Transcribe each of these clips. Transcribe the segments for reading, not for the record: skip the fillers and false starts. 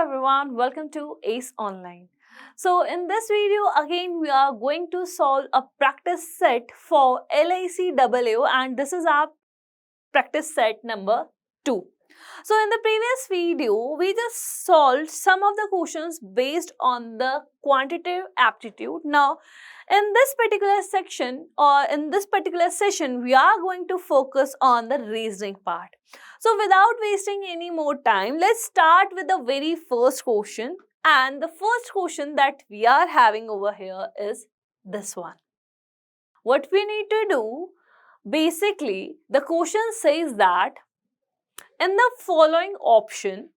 everyone, welcome to ACE Online. So in this video again we are going to solve a practice set for LIC AAO and this is our practice set number 2. So in the previous video we just solved some of the questions based on the quantitative aptitude. Now in this particular section or in this particular session we are going to focus on the reasoning part. So without wasting any more time, let's start with the very first question. And the first question that we are having over here is this one. What we need to do, basically, the question says that in the following option,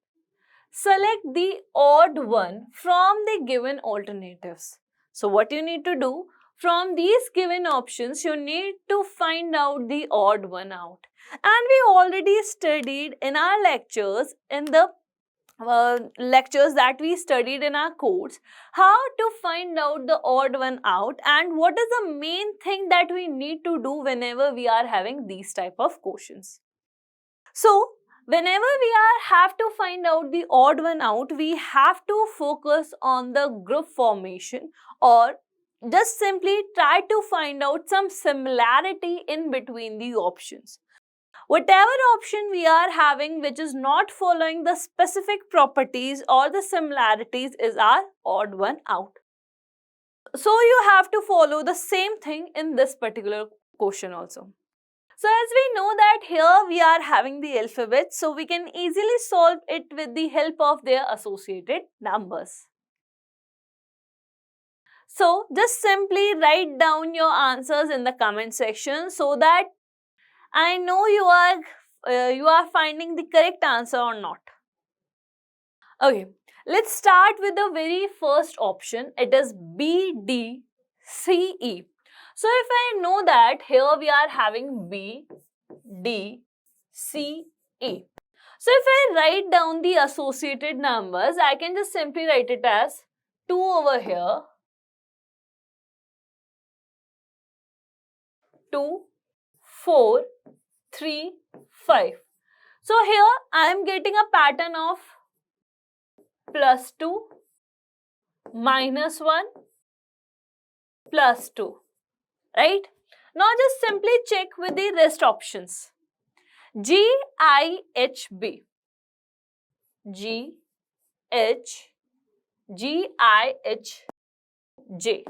select the odd one from the given alternatives. So what you need to do, from these given options, you need to find out the odd one out. And we already studied in our lectures, in the lectures that we studied in our course, how to find out the odd one out and what is the main thing that we need to do whenever we are having these type of questions. So, whenever we have to find out the odd one out, we have to focus on the group formation or just simply try to find out some similarity in between the options. Whatever option we are having which is not following the specific properties or the similarities is our odd one out. So you have to follow the same thing in this particular question also. So as we know that here we are having the alphabet, so we can easily solve it with the help of their associated numbers. So just simply write down your answers in the comment section so that I know you are finding the correct answer or not. Okay, let's start with the very first option. It is B, D, C, E. So if I know that here we are having B, D, C, E. So if I write down the associated numbers, I can just simply write it as 2 over here, 2, 4, 3, 5. So here I am getting a pattern of +2, -1, +2, right? Now just simply check with the rest options. G, I, H, B. G, H, G, I, H, J.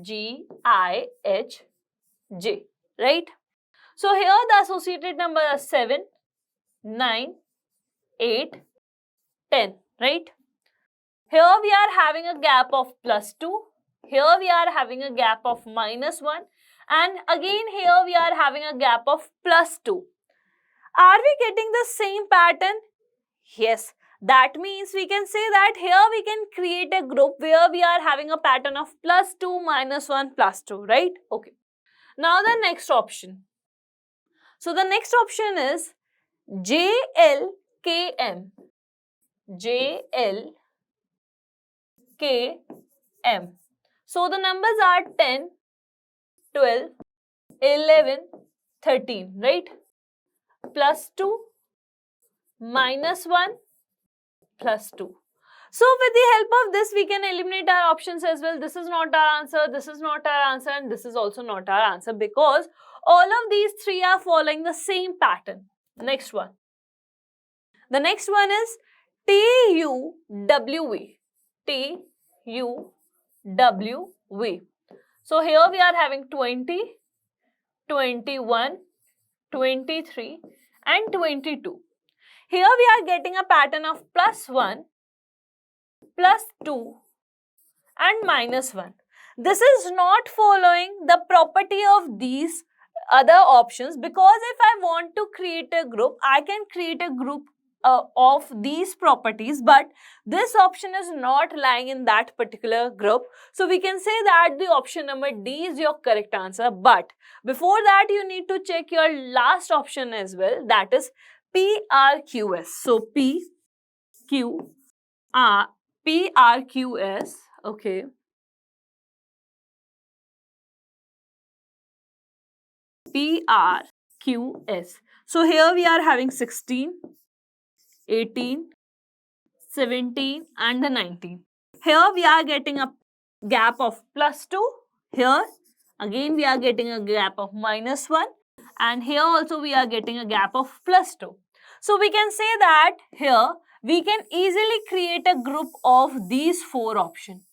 G, I, H, J, right? So here the associated number are 7, 9, 8, 10, right? Here we are having a gap of +2. Here we are having a gap of -1. And again here we are having a gap of +2. Are we getting the same pattern? Yes. That means we can say that here we can create a group where we are having a pattern of +2, -1, +2, right? Okay. Now the next option. So the next option is JLKM. JLKM. So the numbers are 10, 12, 11, 13, right? +2, -1, +2. So with the help of this, we can eliminate our options as well. This is not our answer, this is not our answer, and this is also not our answer because all of these three are following the same pattern. Next one. The next one is TUWV. TUWV. So here we are having 20, 21, 23 and 22. Here we are getting a pattern of +1, +2 and -1. This is not following the property of these other options because if I want to create a group, I can create a group of these properties, but this option is not lying in that particular group. So we can say that the option number D is your correct answer. But before that, you need to check your last option as well, that is PRQS. So PRQS, okay. PRQS. So here we are having 16, 18, 17 and the 19. Here we are getting a gap of +2. Here again we are getting a gap of -1. And here also we are getting a gap of +2. So we can say that here we can easily create a group of these 4 options.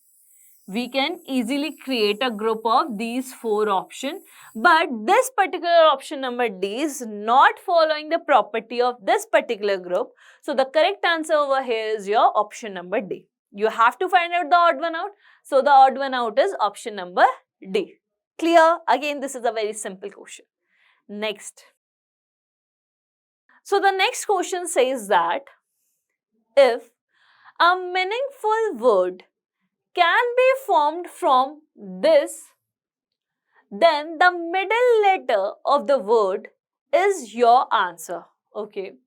We can easily create a group of these 4 options, but this particular option number D is not following the property of this particular group. So the correct answer over here is your option number D. You have to find out the odd one out. So the odd one out is option number D. Clear? Again, this is a very simple question. Next. So the next question says that if a meaningful word can be formed from this, then the middle letter of the word is your answer. Okay.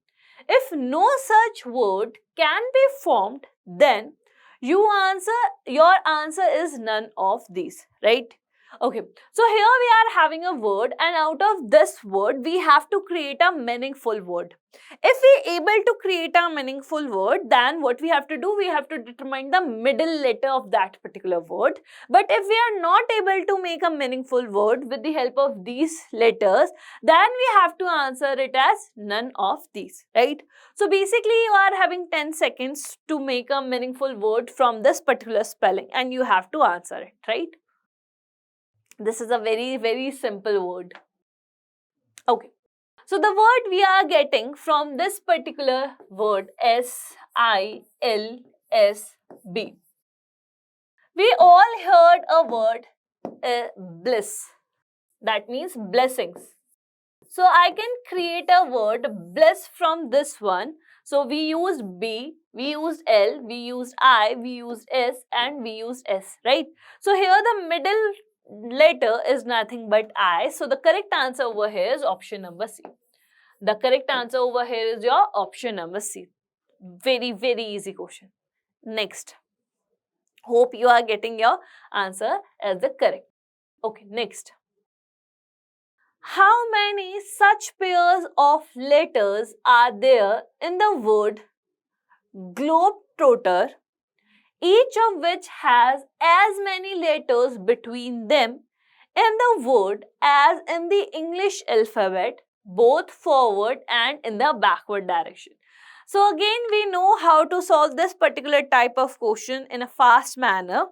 If no such word can be formed, then your answer is none of these, right? Okay, so here we are having a word, and out of this word we have to create a meaningful word. If we are able to create a meaningful word, then what we have to do, we have to determine the middle letter of that particular word. But if we are not able to make a meaningful word with the help of these letters, then we have to answer it as none of these, right? So basically you are having 10 seconds to make a meaningful word from this particular spelling, and you have to answer it, right? This is a very, very simple word. Okay. So the word we are getting from this particular word, SILSB. We all heard a word, bliss. That means blessings. So I can create a word bliss from this one. So we used B, we used L, we used I, we used S, and we used S, right? So here the middle letter is nothing but I. So the correct answer over here is option number C. The correct answer over here is your option number C. Very, very easy question. Next. Hope you are getting your answer as the correct. Okay, next. How many such pairs of letters are there in the word globetrotter, each of which has as many letters between them in the word as in the English alphabet, both forward and in the backward direction? So again, we know how to solve this particular type of question in a fast manner.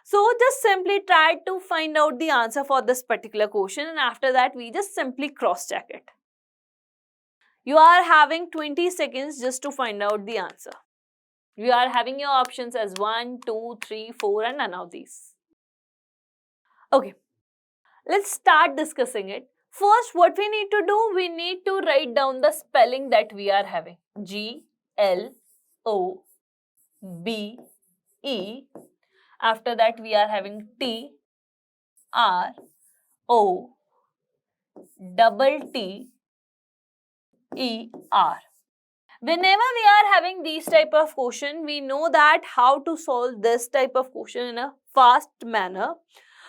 So just simply try to find out the answer for this particular question, and after that we just simply cross check it. You are having 20 seconds just to find out the answer. You are having your options as 1, 2, 3, 4 and none of these. Okay, let's start discussing it. First, what we need to do, we need to write down the spelling that we are having. G, L, O, B, E. After that, we are having T, R, O, double T, E, R. Whenever we are having these type of question, we know that how to solve this type of question in a fast manner.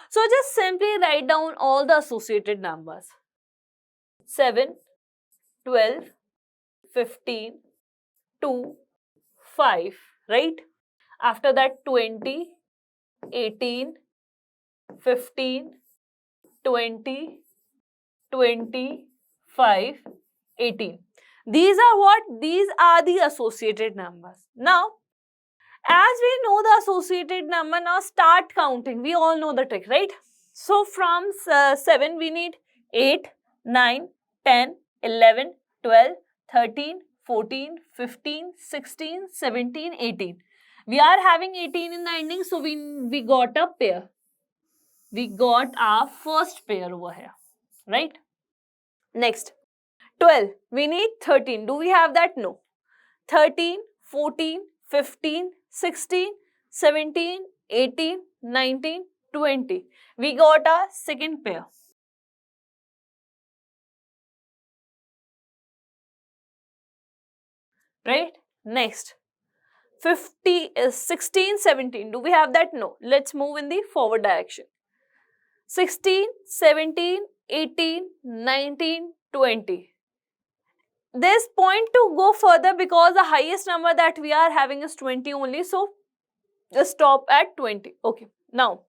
So just simply write down all the associated numbers. 7, 12, 15, 2, 5, right? After that 20, 18, 15, 20, 25, 18. These are what? These are the associated numbers. Now, as we know the associated number, now start counting. We all know the trick, right? So from 7, we need 8, 9, 10, 11, 12, 13, 14, 15, 16, 17, 18. We are having 18 in the ending, so we got a pair. We got our first pair over here, right? Next, 12. We need 13. Do we have that? No. 13, 14, 15, 16, 17, 18, 19, 20. We got our second pair. Right? Next. 16, 17. Do we have that? No. Let's move in the forward direction. 16, 17, 18, 19, 20. there's point to go further because the highest number that we are having is 20 only. So just stop at 20. Okay. Now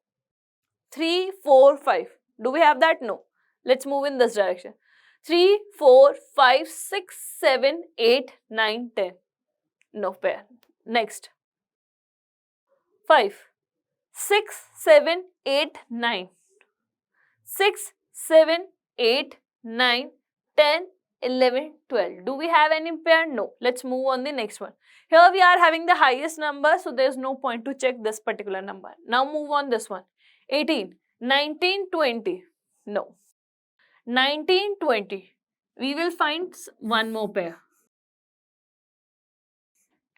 3, 4, 5. Do we have that? No. Let's move in this direction. 3, 4, 5, 6, 7, 8, 9, 10. No pair. Next. 5, 6, 7, 8, 9. 6, 7, 8, 9, 10, 11, 12. Do we have any pair? No. Let's move on the next one. Here we are having the highest number, so there's no point to check this particular number. Now move on this one. 18, 19, 20. No. 19, 20. We will find one more pair.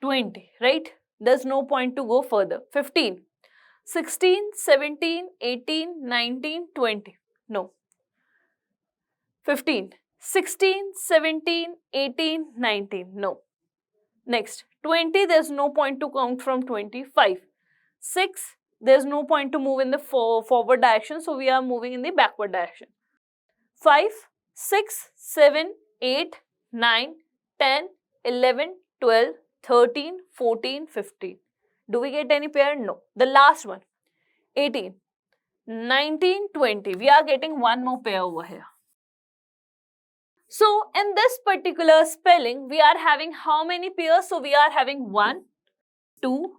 20, right? There's no point to go further. 15, 16, 17, 18, 19, 20. No. 15, 16, 17, 18, 19. No. Next. 20, there's no point to count from 25. 6, there's no point to move in the forward direction, so we are moving in the backward direction. 5, 6, 7, 8, 9, 10, 11, 12, 13, 14, 15. Do we get any pair? No. The last one. 18, 19, 20. We are getting one more pair over here. So, in this particular spelling, we are having how many pairs? So, we are having 1, 2,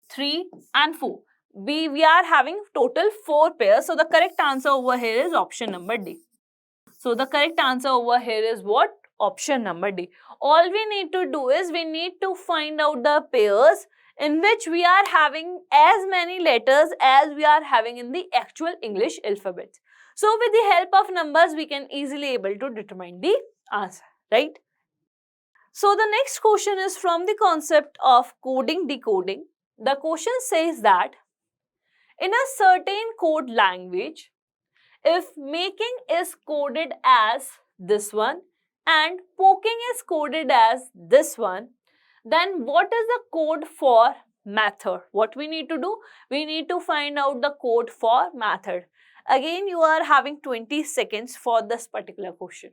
3 and 4. We are having total 4 pairs. So, the correct answer over here is option number D. So, the correct answer over here is what? Option number D. All we need to do is we need to find out the pairs in which we are having as many letters as we are having in the actual English alphabet. So, with the help of numbers, we can easily able to determine the answer, right? So, the next question is from the concept of coding decoding. The question says that in a certain code language, if making is coded as this one and poking is coded as this one, then what is the code for method? What we need to do? We need to find out the code for method. Again, you are having 20 seconds for this particular question.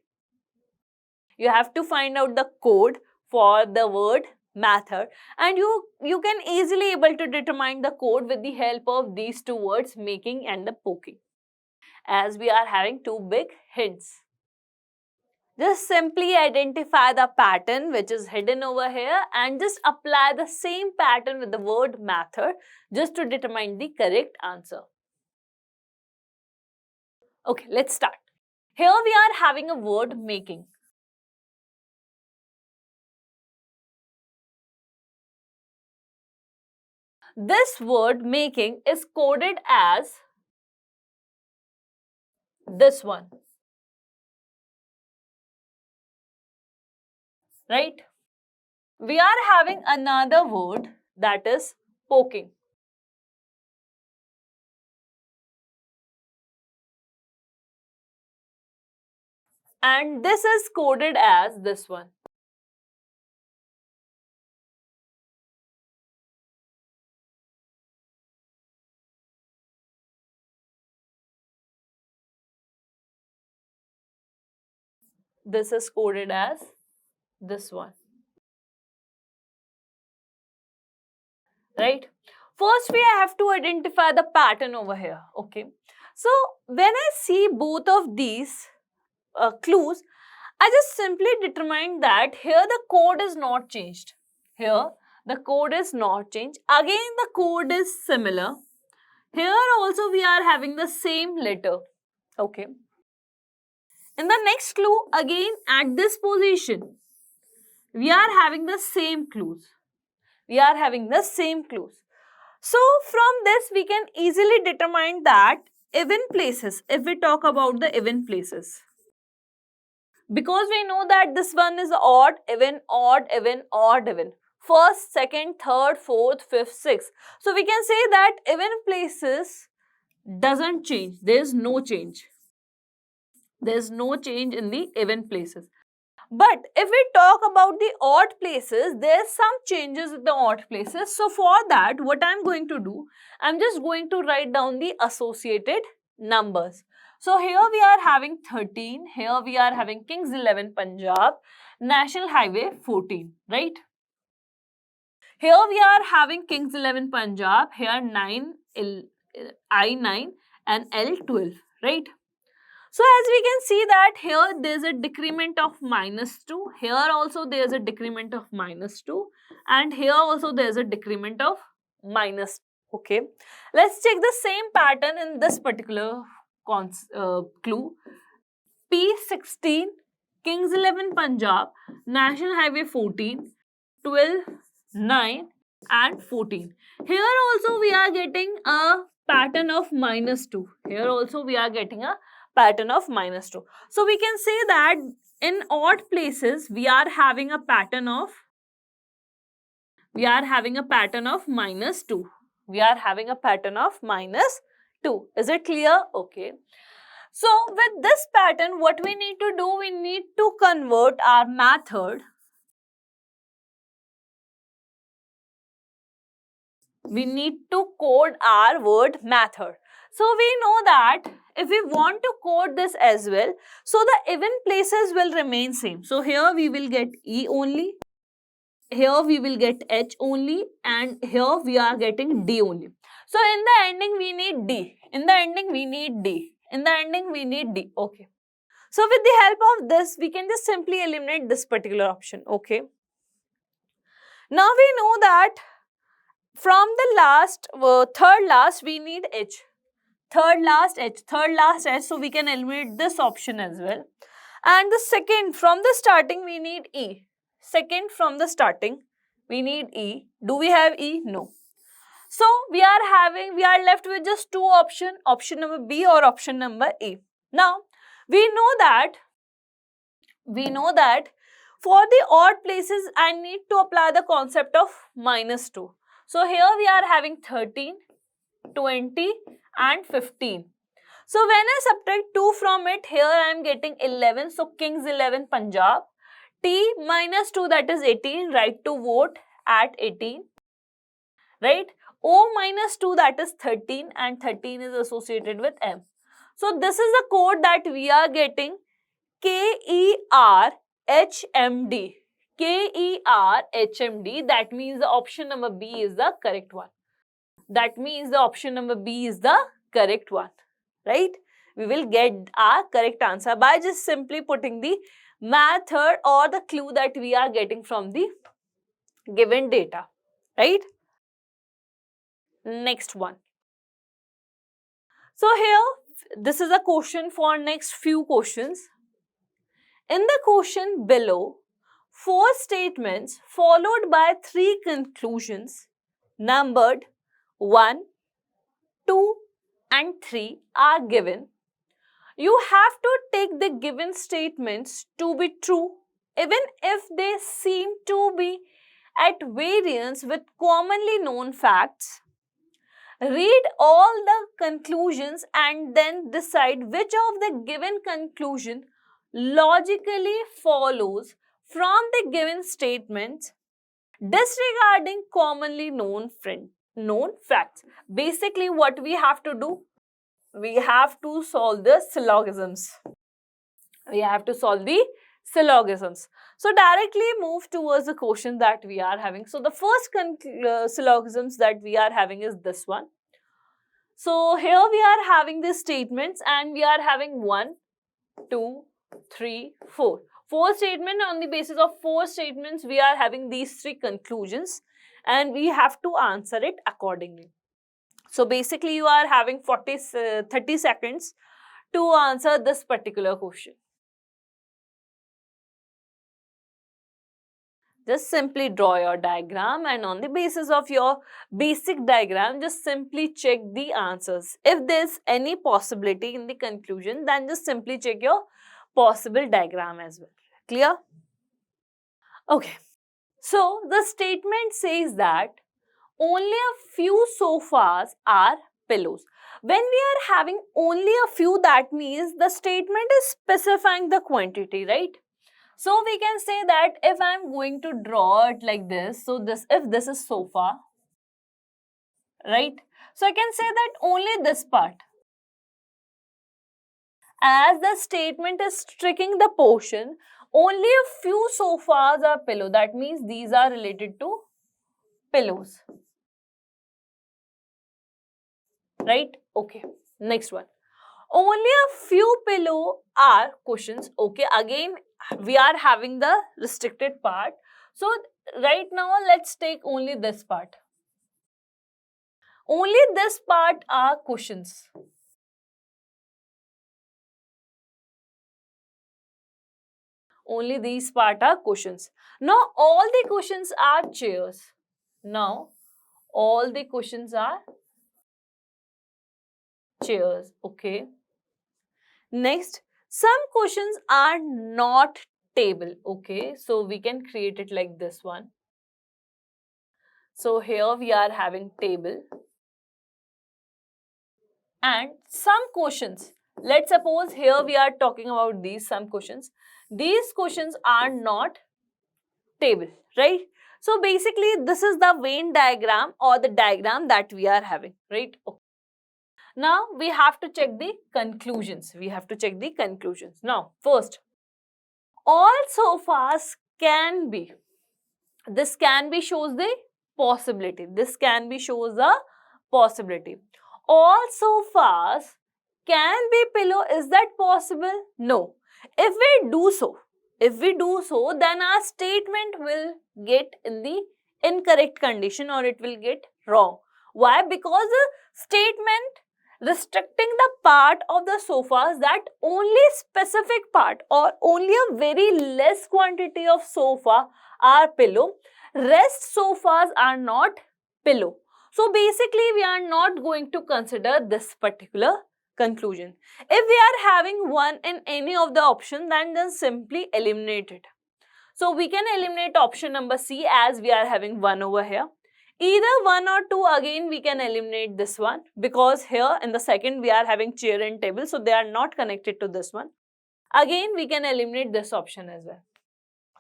You have to find out the code for the word method, and you can easily able to determine the code with the help of these two words, making and the poking, as we are having two big hints. Just simply identify the pattern which is hidden over here and just apply the same pattern with the word method just to determine the correct answer. Okay, let's start. Here we are having a word making. This word making is coded as this one, right? We are having another word that is poking. And this is coded as this one. This is coded as this one. Right? First, we have to identify the pattern over here. Okay. So, when I see both of these clues, I just simply determine that here the code is not changed. Here the code is not changed. Again, the code is similar. Here also we are having the same letter. Okay. In the next clue, again at this position, we are having the same clues. We are having the same clues. So, from this we can easily determine that even places, if we talk about the even places, because we know that this one is odd, even, odd, even, odd, even. First, second, third, fourth, fifth, sixth. So, we can say that even places doesn't change. There is no change. There is no change in the even places. But if we talk about the odd places, there are some changes in the odd places. So, for that, what I am going to do, I am just going to write down the associated numbers. So here we are having 13, here we are having Kings 11 Punjab, National Highway 14, right? Here we are having Kings 11 Punjab, here 9, I9 and L12, right? So as we can see that here there is a decrement of -2, here also there is a decrement of -2 and here also there is a decrement of minus. Okay, let's check the same pattern in this particular clue. P16, Kings 11 Punjab, National Highway 14, 12, 9 and 14. Here also we are getting a pattern of -2. Here also we are getting a pattern of -2. So we can say that in odd places we are having a pattern of -2. We are having a pattern of -2. Is it clear? Okay. So with this pattern, what we need to do, we need to convert our method. We need to code our word method. So we know that if we want to code this as well, so the even places will remain same. So here we will get E only, here we will get H only, and here we are getting D only. So in the ending we need D, in the ending we need D, in the ending we need D. Okay. So with the help of this, we can just simply eliminate this particular option. Okay. Now we know that from the last, third last, we need H. Third last H. So we can eliminate this option as well. And the second, from the starting, we need E. Second, from the starting, we need E. Do we have E? No. So we are left with just two options, option number B or option number A. Now, we know that for the odd places, I need to apply the concept of -2. So here we are having 13, 20 and 15. So when I subtract 2 from it, here I am getting 11. So Kings 11 Punjab. T -2, that is 18. Right to vote at 18. Right? O -2, that is 13, and 13 is associated with M. So this is the code that we are getting. KERHMD. KERHMD. That means the option number B is the correct one. Right? We will get our correct answer by just simply putting the method or the clue that we are getting from the given data. Right? Next one. So here, this is a question for next few questions. In the question below, 4 statements followed by 3 conclusions numbered 1, 2 and 3 are given. You have to take the given statements to be true even if they seem to be at variance with commonly known facts. Read all the conclusions and then decide which of the given conclusion logically follows from the given statements, disregarding commonly known facts. Basically, what we have to do, we have to solve the syllogisms. So directly move towards the question that we are having. So the first syllogisms that we are having is this one. So here we are having these statements and we are having 1, 2, 3, 4. 4 statements. On the basis of 4 statements, we are having these 3 conclusions and we have to answer it accordingly. So basically, you are having 30 seconds to answer this particular question. Just simply draw your diagram and on the basis of your basic diagram, just simply check the answers. If there's any possibility in the conclusion, then just simply check your possible diagram as well. Clear? Okay. So the statement says that only a few sofas are pillows. When we are having only a few, that means the statement is specifying the quantity, right? So we can say that if I am going to draw it like this, so if this is sofa, right? So I can say that only this part. As the statement is tricking the portion, only a few sofas are pillow. That means these are related to pillows. Right? Okay. Next one. Only a few pillow are cushions. Okay. Again, we are having the restricted part. So, right now, let's take only this part. Only this part are cushions. Only these part are cushions. Now, all the cushions are chairs. Now, all the cushions are chairs. Okay. Next, some cushions are not table. Okay. So, we can create it like this one. So, here we are having table. And some cushions. Let's suppose here we are talking about these some cushions. These cushions are not table, right? So basically this is the Venn diagram or the diagram that we are having, right? Okay. Now we have to check the conclusions. Now first, all sofas can be. This can be shows the possibility. Shows the possibility. All sofas can be pillow. Is that possible? No. If we do so, then our statement will get in the incorrect condition or it will get wrong. Why? Because the statement restricting the part of the sofas that only specific part or only a very less quantity of sofa are pillow. Rest sofas are not pillow. So basically we are not going to consider this particular conclusion. If we are having one in any of the option, then simply eliminate it. So we can eliminate option number C as we are having 1 over here. Either 1 or 2, again we can eliminate this one because here in the second we are having chair and table, so they are not connected to this one. Again we can eliminate this option as well.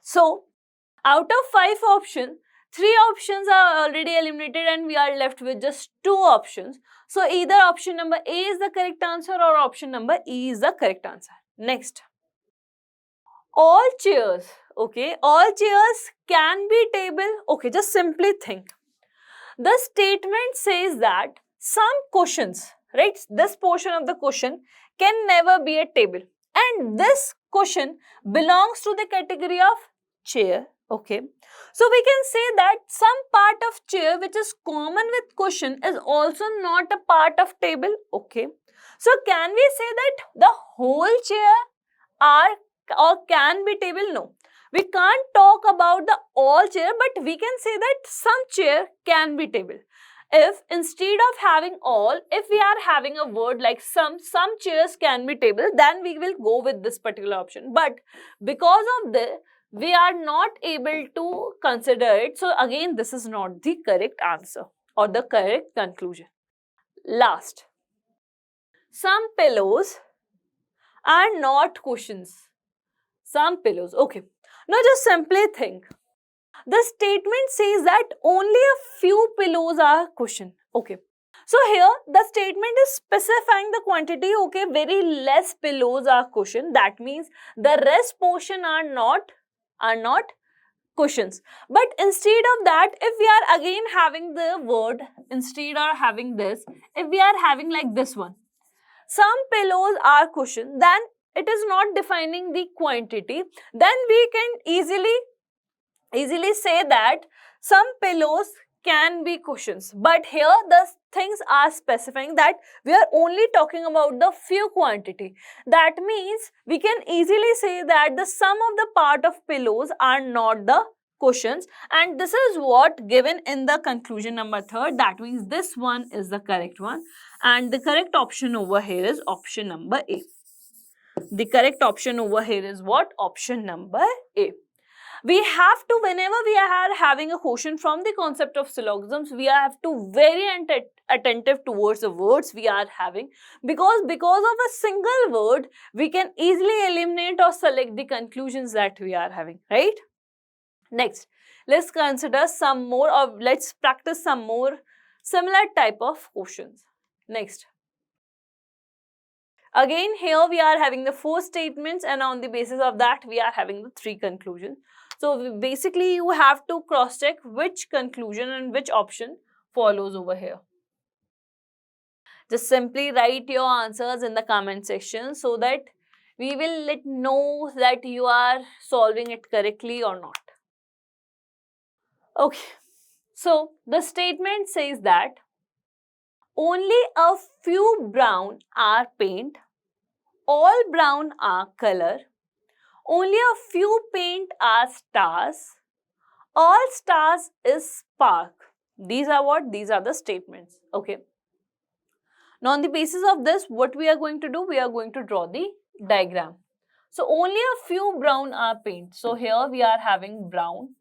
So out of 5 options, 3 options are already eliminated and we are left with just 2 options. So either option number A is the correct answer or option number E is the correct answer. Next. All chairs, okay, all chairs can be table. Okay, just simply think. The statement says that some cushions, right, this portion of the cushion can never be a table. And this cushion belongs to the category of chair. Okay, so we can say that some part of chair which is common with cushion is also not a part of table. Okay, so can we say that the whole chair are or can be table? No, we can't talk about the all chair, but we can say that some chair can be table. If instead of having all, if we are having a word like some chairs can be table, then we will go with this particular option. But because of this, we are not able to consider it. So again, this is not the correct answer or the correct conclusion. Last, some pillows are not cushions. Some pillows. Okay. Now just simply think. The statement says that only a few pillows are cushion. Okay. So here the statement is specifying the quantity. Okay, very less pillows are cushion. That means the rest portion are not cushions. But instead of that, if we are again having the word, instead of having this, if we are having like this one, some pillows are cushion, then it is not defining the quantity. Then we can easily say that some pillows can be cushions. But here the things are specifying that we are only talking about the few quantity. That means we can easily say that the sum of the part of pillows are not the cushions, and this is what given in the conclusion number 3. That means this one is the correct one, and the correct option over here is option number A. The correct option over here is what? Option number A. We have to, whenever we are having a question from the concept of syllogisms, we have to very attentive towards the words we are having, because of a single word we can easily eliminate or select the conclusions that we are having, right? Next, let's consider some more, or let's practice some more similar type of questions. Next, Again, here we are having the 4 statements, and on the basis of that, we are having the 3 conclusions. So basically, you have to cross-check which conclusion and which option follows over here. Just simply write your answers in the comment section so that we will know that you are solving it correctly or not. Okay, so the statement says that only a few brown are paint, all brown are color, only a few paint are stars, all stars is spark. These are what? These are the statements. Okay. Now on the basis of this, what we are going to do? We are going to draw the diagram. So only a few brown are paint. So here we are having brown.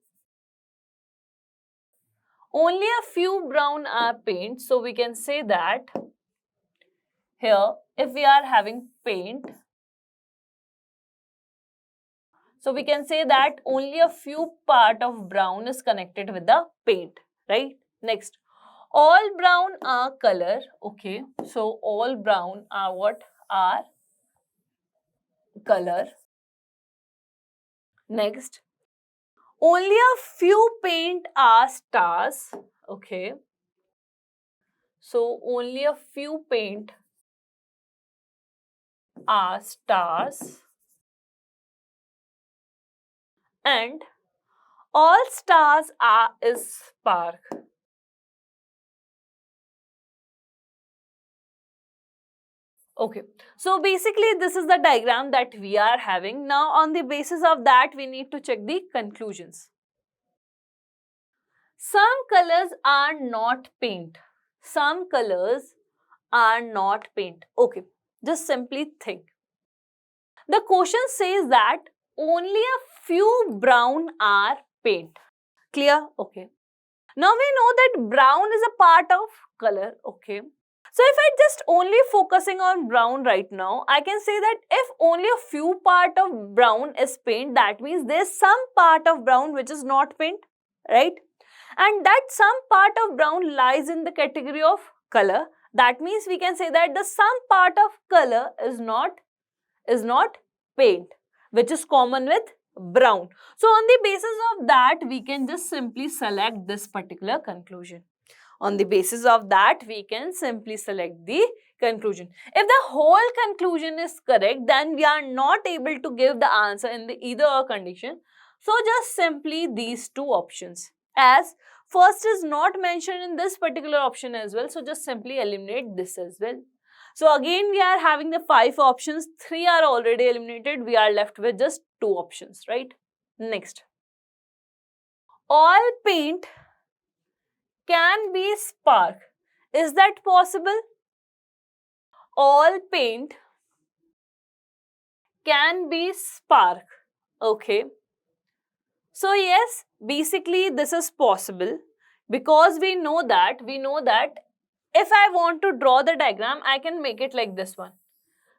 Only a few brown are paint. So we can say that here if we are having paint, so we can say that only a few part of brown is connected with the paint, right? Next, all brown are color. Okay, so all brown are what? Are color. Next, only a few paint are stars. Okay, so only a few paint are stars, and all stars are is spark. Okay, so basically this is the diagram that we are having. Now on the basis of that, we need to check the conclusions. Some colors are not paint. Some colors are not paint. Okay, just simply think. The question says that only a few brown are paint. Clear? Okay. Now we know that brown is a part of color. Okay. So if I just only focusing on brown right now, I can say that if only a few part of brown is paint, that means there's some part of brown which is not paint, right? And that some part of brown lies in the category of color. That means we can say that the some part of color is not paint, which is common with brown. So on the basis of that, we can just simply select this particular conclusion. On the basis of that, we can simply select the conclusion. If the whole conclusion is correct, then we are not able to give the answer in the either or condition. So just simply these two options. As first is not mentioned in this particular option as well, so just simply eliminate this as well. So again, we are having the 5 options. 3 are already eliminated. We are left with just 2 options, right? Next. All paint can be spark. Is that possible? All paint can be spark. Okay. So yes, basically this is possible because we know that if I want to draw the diagram, I can make it like this one.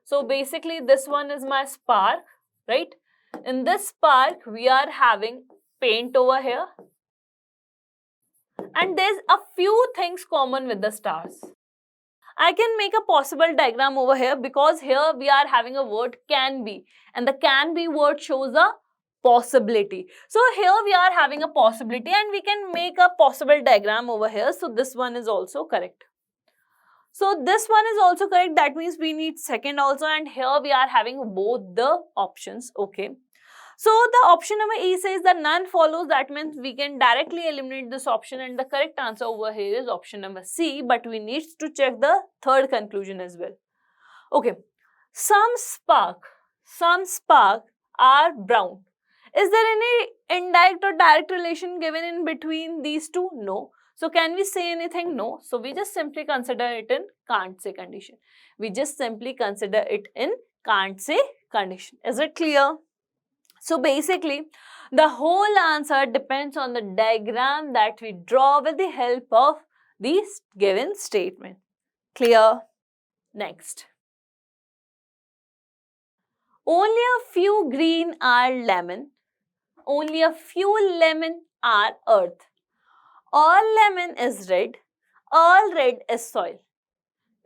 So basically this one is my spark, right? In this spark, we are having paint over here. And there's a few things common with the stars. I can make a possible diagram over here because here we are having a word can be, and the can be word shows a possibility. So here we are having a possibility and we can make a possible diagram over here. So this one is also correct. So this one is also correct. That means we need second also, and here we are having both the options. Okay. So the option number E says that none follows. That means we can directly eliminate this option, and the correct answer over here is option number C, but we need to check the third conclusion as well. Okay, some spark are brown. Is there any indirect or direct relation given in between these two? No. So can we say anything? No. So we just simply consider it in can't say condition. We just simply consider it in can't say condition. Is it clear? So basically, the whole answer depends on the diagram that we draw with the help of these given statement. Clear? Next. Only a few green are lemon. Only a few lemon are earth. All lemon is red. All red is soil.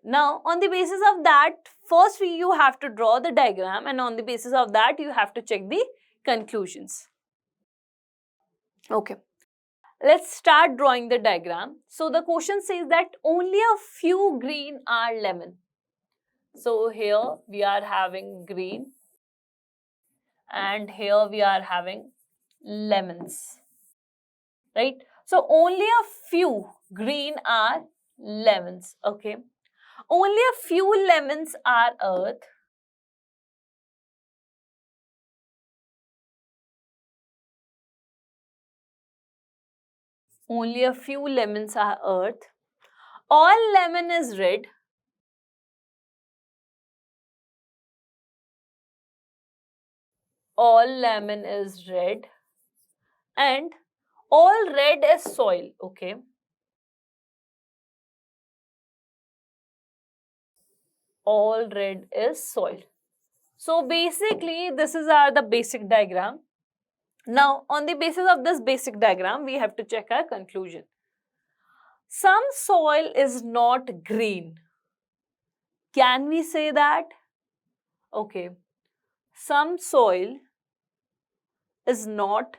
Now, on the basis of that, first you have to draw the diagram, and on the basis of that, you have to check the conclusions. Okay, let's start drawing the diagram. So, the question says that only a few green are lemon. So, here we are having green, and here we are having lemons, right? So, only a few green are lemons, okay? Only a few lemons are earth. Only a few lemons are earth. All lemon is red. All lemon is red. And all red is soil, okay? All red is soil. So basically, this is the basic diagram. Now, on the basis of this basic diagram, we have to check our conclusion. Some soil is not green. Can we say that? Okay. Some soil is not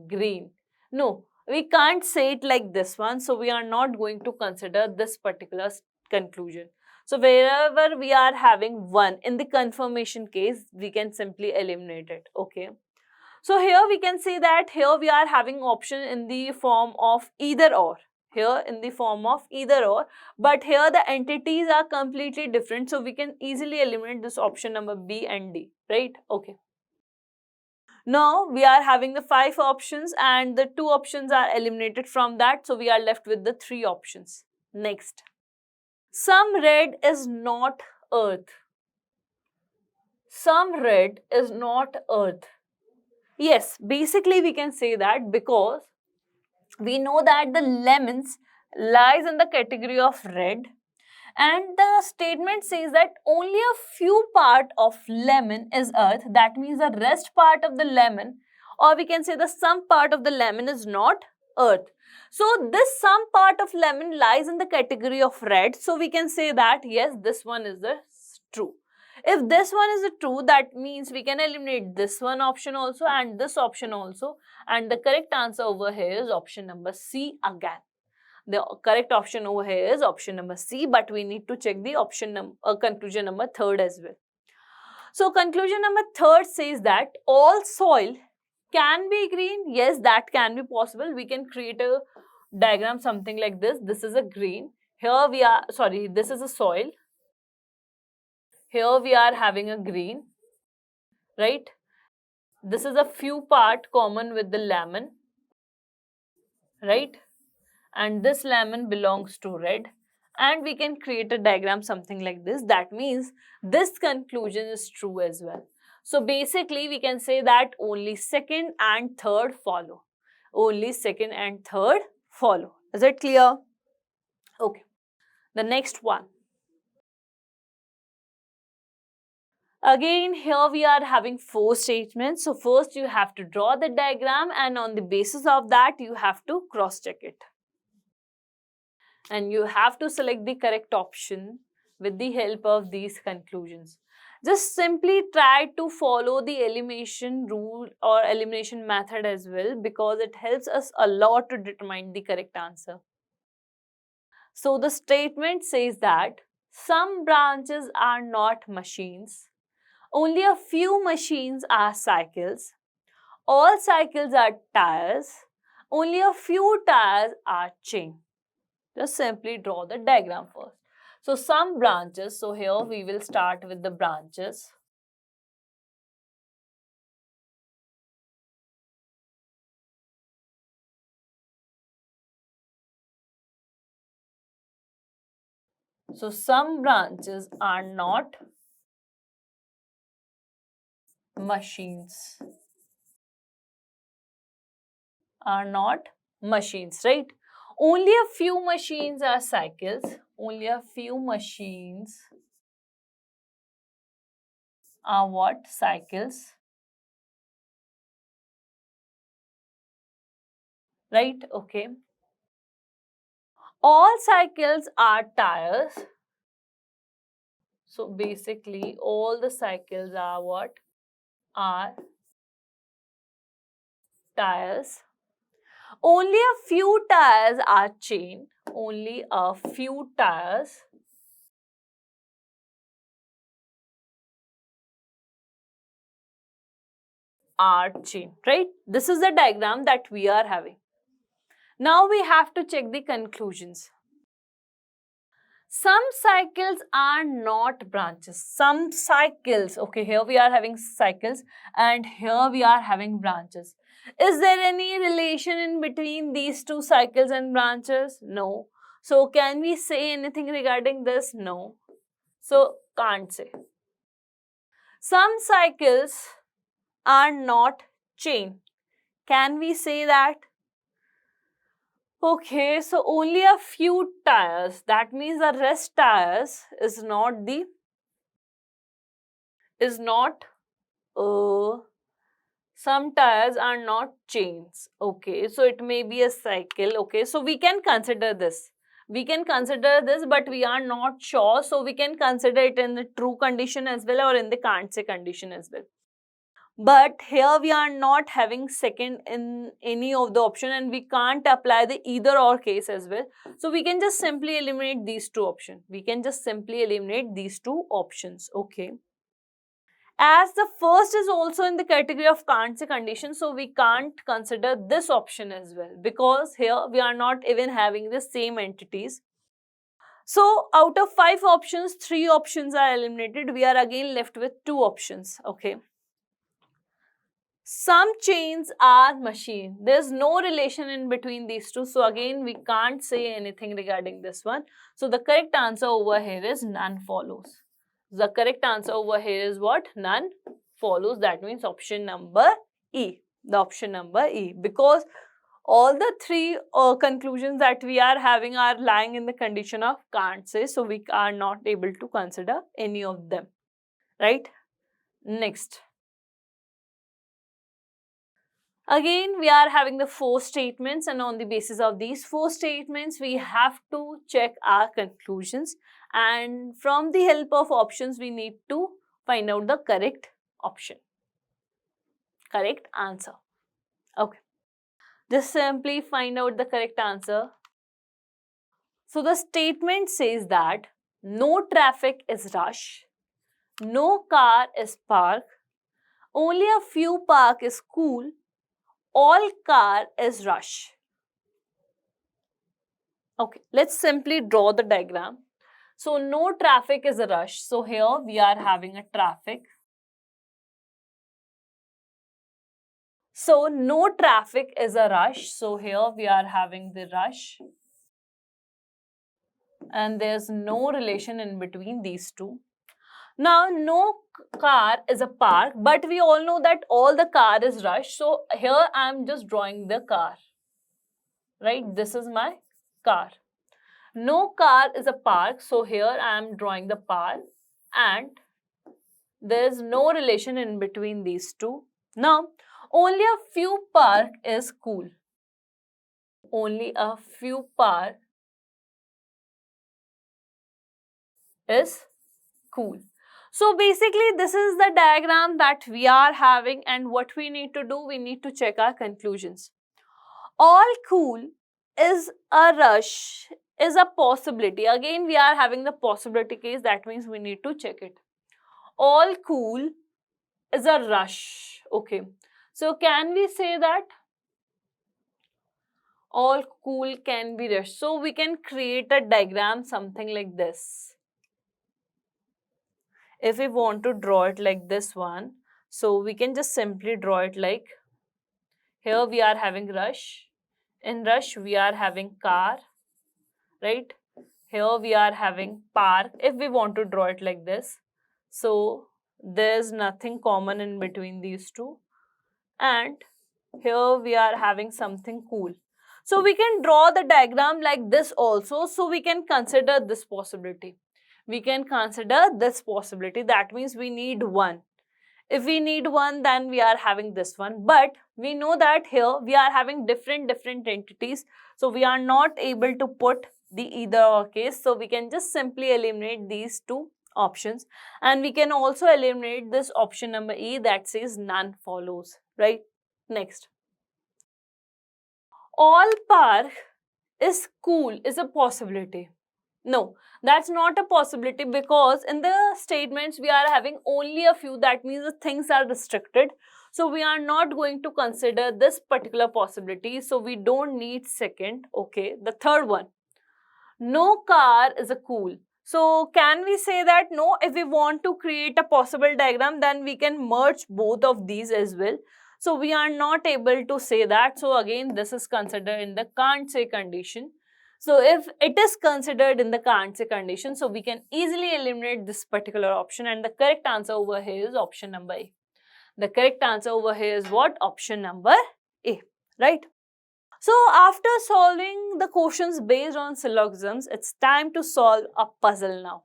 green. No, we can't say it like this one. So we are not going to consider this particular conclusion. So wherever we are having one in the confirmation case, we can simply eliminate it. Okay. So here we can say that here we are having option in the form of either or. Here in the form of either or, but here the entities are completely different. So we can easily eliminate this option number B and D, right? Okay. Now we are having the 5 options and the 2 options are eliminated from that. So we are left with the 3 options. Next. Some red is not earth. Some red is not earth. Yes, basically we can say that because we know that the lemons lies in the category of red, and the statement says that only a few part of lemon is earth. That means the rest part of the lemon, or we can say the some part of the lemon is not earth. So this some part of lemon lies in the category of red. So we can say that yes, this one is the true. If this one is the true, that means we can eliminate this one option also and this option also. And the correct answer over here is option number C again. The correct option over here is option number C, but we need to check the conclusion number 3 as well. So conclusion number 3 says that all soil can be green. Yes, that can be possible. We can create a diagram something like this. This is a green. Here we are, sorry, this is a soil. Here we are having a green, right? This is a few part common with the lemon, right? And this lemon belongs to red. And we can create a diagram something like this. That means this conclusion is true as well. So basically we can say that only second and third follow. Only second and third follow. Is it clear? Okay. The next one. Again, here we are having 4 statements. So first you have to draw the diagram, and on the basis of that you have to cross check it. And you have to select the correct option with the help of these conclusions. Just simply try to follow the elimination rule or elimination method as well, because it helps us a lot to determine the correct answer. So the statement says that some branches are not machines. Only a few machines are cycles. All cycles are tires. Only a few tires are chain. Just simply draw the diagram first. So some branches, so here we will start with the branches. So some branches are not machines. Are not machines, right? Only a few machines are cycles. Only a few machines are what? Cycles. Right? Okay. All cycles are tires. So basically all the cycles are what? Are tires. Only a few tires are chain. Only a few tires are chain, right? This is the diagram that we are having. Now we have to check the conclusions. Some cycles are not branches. Some cycles, okay, here we are having cycles and here we are having branches. Is there any relation in between these two cycles and branches? No. So can we say anything regarding this? No. So can't say. Some cycles are not chain. Can we say that? Okay, so only a few tires. That means the rest tires is not some tires are not chains. Okay, so it may be a cycle. Okay, so we can consider this. We can consider this, but we are not sure. So we can consider it in the true condition as well or in the can't say condition as well. But here we are not having second in any of the option and we can't apply the either or case as well. So we can just simply eliminate these two options. We can just simply eliminate these two options. Okay. As the first is also in the category of can't say condition, so we can't consider this option as well because here we are not even having the same entities. So out of 5 options, 3 options are eliminated. We are again left with 2 options. Okay. Some chains are machine. There's no relation in between these two. So again, we can't say anything regarding this one. So the correct answer over here is none follows. The correct answer over here is what? None follows. That means option number E. The option number E. Because all the 3 conclusions that we are having are lying in the condition of can't say. So we are not able to consider any of them. Right? Next. Again, we are having the 4 statements and on the basis of these 4 statements, we have to check our conclusions and from the help of options, we need to find out the correct option, correct answer. Okay, just simply find out the correct answer. So the statement says that no traffic is rush, no car is park, only a few park is cool, all car is rush. Okay, let's simply draw the diagram. So no traffic is a rush. So here we are having a traffic. So no traffic is a rush. So here we are having the rush. And there's no relation in between these two. Now, no car is a park, but we all know that all the car is rush. So here I am just drawing the car, right? This is my car. No car is a park. So here I am drawing the park and there is no relation in between these two. Now, only a few park is cool. Only a few park is cool. So basically this is the diagram that we are having and what we need to do, we need to check our conclusions. All cool is a rush is a possibility. Again we are having the possibility case, that means we need to check it. All cool is a rush. Okay. So can we say that all cool can be rush? So we can create a diagram something like this. If we want to draw it like this one, so we can just simply draw it like, here we are having rush, in rush we are having car, right? Here we are having park, if we want to draw it like this. So there's nothing common in between these two. And here we are having something cool. So we can draw the diagram like this also, so we can consider this possibility. We can consider this possibility. That means we need one. If we need one, then we are having this one. But we know that here we are having different entities. So we are not able to put the either or case. So we can just simply eliminate these two options, and we can also eliminate this option number E that says none follows, right? Next, all park is cool is a possibility. No, that's not a possibility, because in the statements we are having only a few. That means the things are restricted. So we are not going to consider this particular possibility. So we don't need second. Okay, the third one, no car is a cool. So can we say that no? If we want to create a possible diagram, then we can merge both of these as well. So we are not able to say that. So again, this is considered in the can't say condition. So if it is considered in the can't say condition, so we can easily eliminate this particular option, and the correct answer over here is option number A. The correct answer over here is what? Option number A, right? So after solving the questions based on syllogisms, it's time to solve a puzzle now.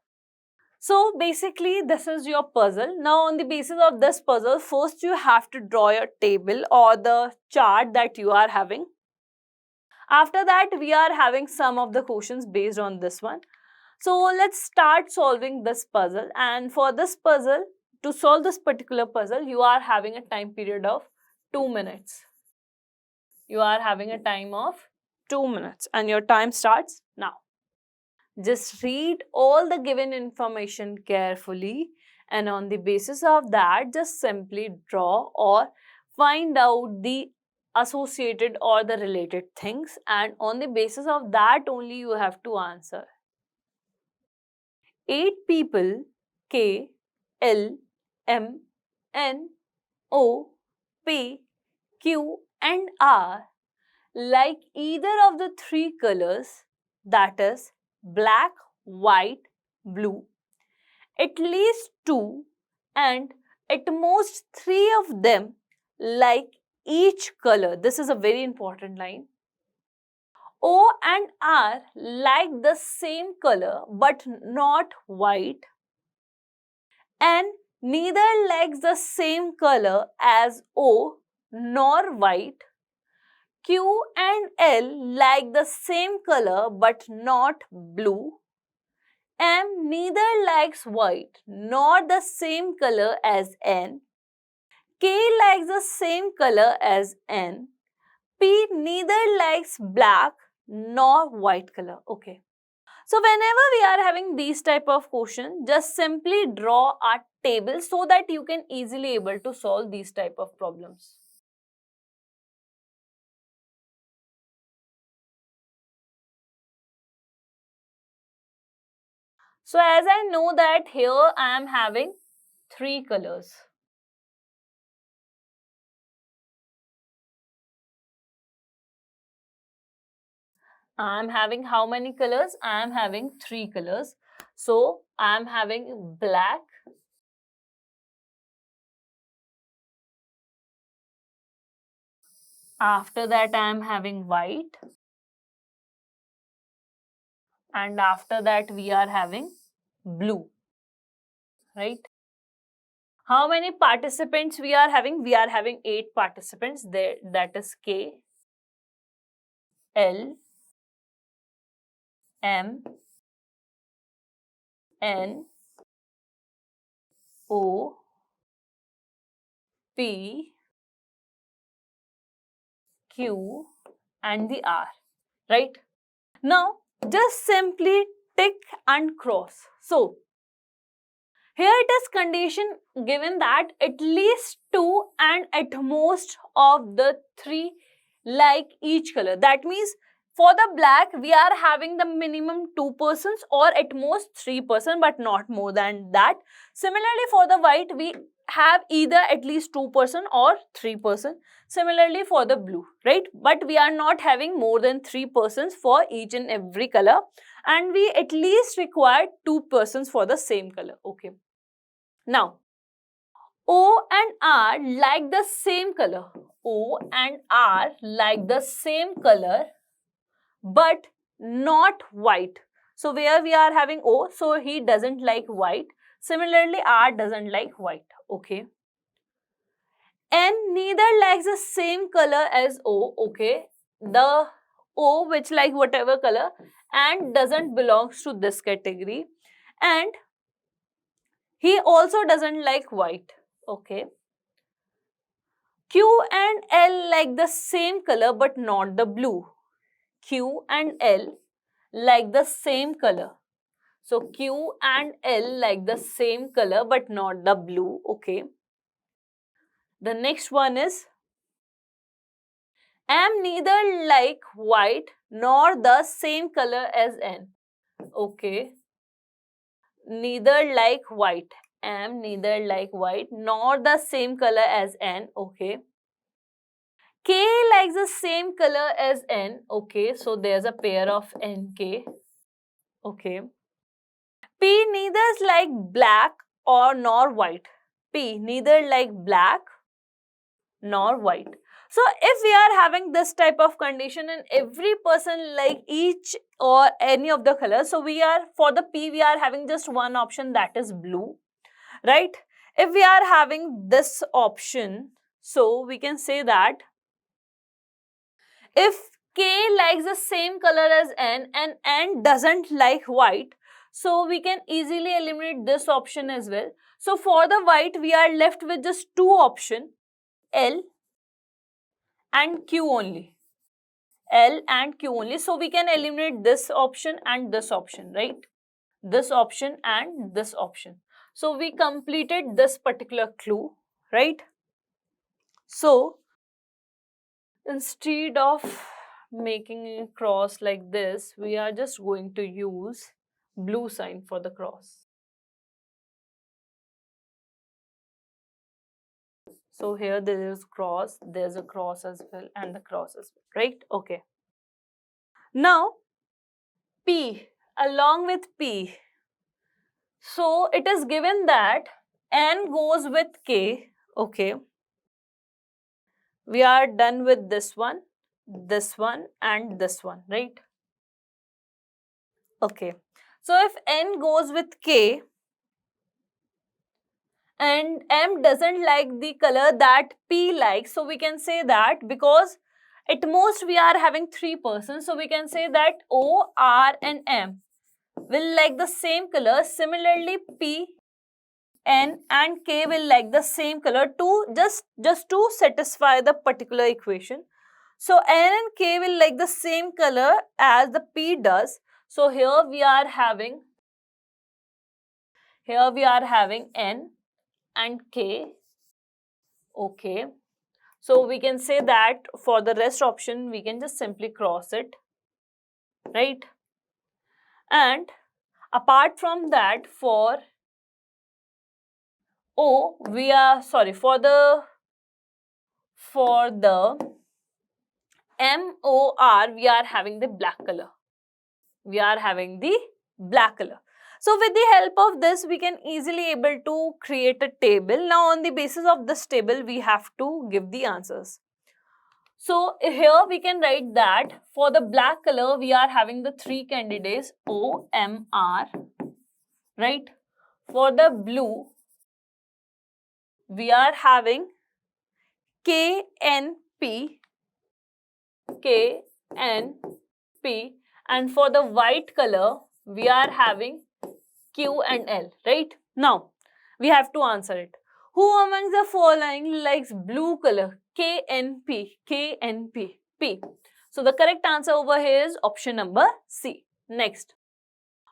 So basically this is your puzzle. Now on the basis of this puzzle, first you have to draw your table or the chart that you are having. After that, we are having some of the questions based on this one. So let's start solving this puzzle, and for this puzzle, to solve this particular puzzle, you are having a time period of 2 minutes. You are having a time of 2 minutes, and your time starts now. Just read all the given information carefully, and on the basis of that, just simply draw or find out the associated or the related things, and on the basis of that only you have to answer. 8 people K, L, M, N, O, P, Q and R like either of the three colors, that is black, white, blue. At least 2 and at most 3 of them like each color. This is a very important line. O and R like the same color but not white, and neither likes the same color as O nor white. Q and L like the same color but not blue. M neither likes white nor the same color as N. K likes the same color as N. P neither likes black nor white color. Okay. So whenever we are having these type of questions, just simply draw a table so that you can easily able to solve these type of problems. So as I know that here I am having 3 colors. I am having how many colors? I am having 3 colors. So I am having black, after that I am having white, and after that we are having blue, right? How many participants we are having? We are having 8 participants there. That is K, L, M, N, O, P, Q and the R, right? Now just simply tick and cross. So here it is condition given that at least 2 and at most of the 3 like each color. That means for the black we are having the minimum 2 persons or at most 3 persons, but not more than that. Similarly for the white we have either at least 2 persons or 3 persons. Similarly for the blue, right? But we are not having more than 3 persons for each and every color, and we at least require 2 persons for the same color. Okay. Now, O and R like the same color. O and R like the same color but not white. So where we are having O, so he doesn't like white. Similarly, R doesn't like white. Okay. N neither likes the same color as O. Okay. The O, which like whatever color, and doesn't belongs to this category. And he also doesn't like white. Okay. Q and L like the same color but not the blue. Q and L like the same color. So Q and L like the same color but not the blue. Okay. The next one is M neither like white nor the same color as N. Okay. Neither like white. M neither like white nor the same color as N. Okay. K likes the same color as N. Okay. So there's a pair of NK. Okay. P neither like black or nor white. P neither like black nor white. So if we are having this type of condition and every person like each or any of the colors, so we are for the P we are having just one option, that is blue, right? If we are having this option, so we can say that if K likes the same color as N and N doesn't like white, so we can easily eliminate this option as well. So for the white we are left with just two options, L and Q only. L and Q only. So we can eliminate this option and this option, right? This option and this option. So we completed this particular clue, right? So instead of making a cross like this, we are just going to use blue sign for the cross. So here there is cross, there's a cross as well, and the cross as well, right? Okay. Now, P, along with P. So it is given that N goes with K, okay. We are done with this one, and this one, right? Okay. So if N goes with K and M doesn't like the color that P likes, so we can say that because at most we are having three persons, so we can say that O, R and M will like the same color. Similarly, P, N and K will like the same color to just to satisfy the particular equation. So N and K will like the same color as the P does. So here we are having N and K. Okay. So we can say that for the rest option we can just simply cross it, right? And apart from that, for O we are for the MOR we are having the black color. So with the help of this we can easily able to create a table. Now on the basis of this table we have to give the answers. So here we can write that for the black color we are having the three candidates O, M, R, right? For the blue we are having K, N, P, and for the white color we are having Q and L, right? Now we have to answer it. Who among the following likes blue color? K, N, P, P. So the correct answer over here is option number C. Next.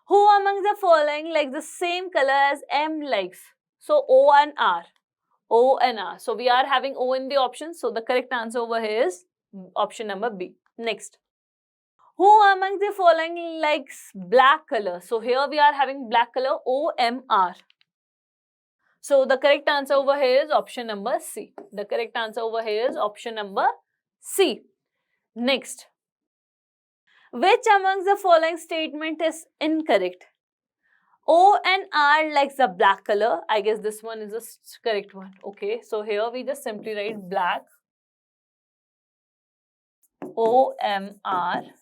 Who among the following likes the same color as M likes? So O and R. So we are having O in the option. So the correct answer over here is option number B. Next. Who among the following likes black color? So here we are having black color OMR. So the correct answer over here is option number C. Next. Which among the following statement is incorrect? O and R likes the black color. I guess this one is the correct one. Okay, so here we just simply write black. OMR.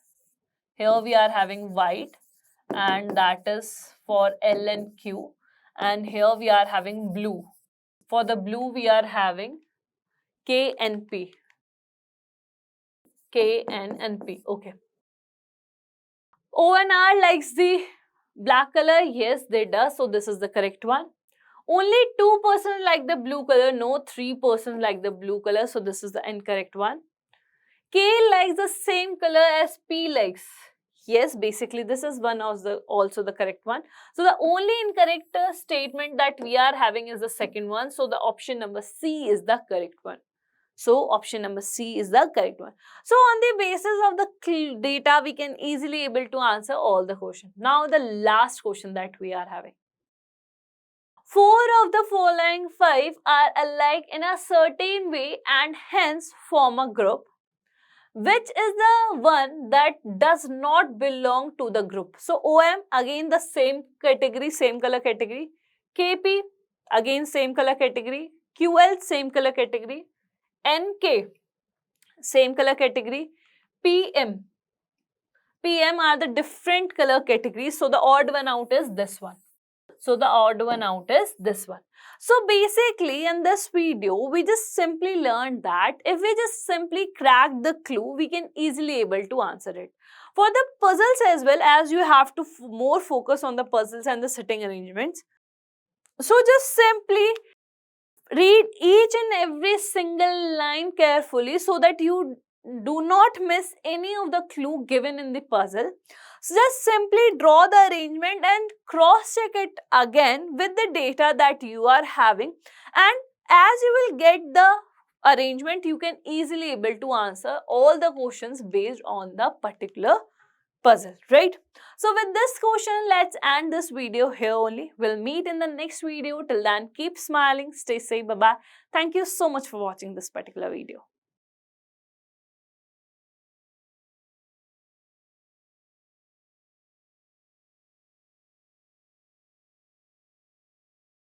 Here we are having white, and that is for L and Q. And here we are having blue. For the blue we are having K and P. Okay. O and R likes the black color. Yes, they does. So this is the correct one. Only 2% like the blue color. No, 3% like the blue color. So this is the incorrect one. K likes the same color as P likes. Yes, basically this is one of the also the correct one. So the only incorrect statement that we are having is the second one. So the option number C is the correct one. So option number C is the correct one. So on the basis of the data, we can easily able to answer all the questions. Now the last question that we are having. 4 of the following 5 are alike in a certain way and hence form a group. Which is the one that does not belong to the group? So OM, again the same category, same color category. KP, again same color category. QL, same color category. NK, same color category. PM are the different color categories. So the odd one out is this one. So the odd one out is this one. So basically in this video, we just simply learned that if we just simply crack the clue, we can easily able to answer it. For the puzzles as well, as you have to more focus on the puzzles and the sitting arrangements. So just simply read each and every single line carefully so that you do not miss any of the clue given in the puzzle. So just simply draw the arrangement and cross check it again with the data that you are having, and as you will get the arrangement, you can easily able to answer all the questions based on the particular puzzle, right? So with this question, let's end this video here only. We'll meet in the next video. Till then, keep smiling, stay safe, bye-bye. Thank you so much for watching this particular video.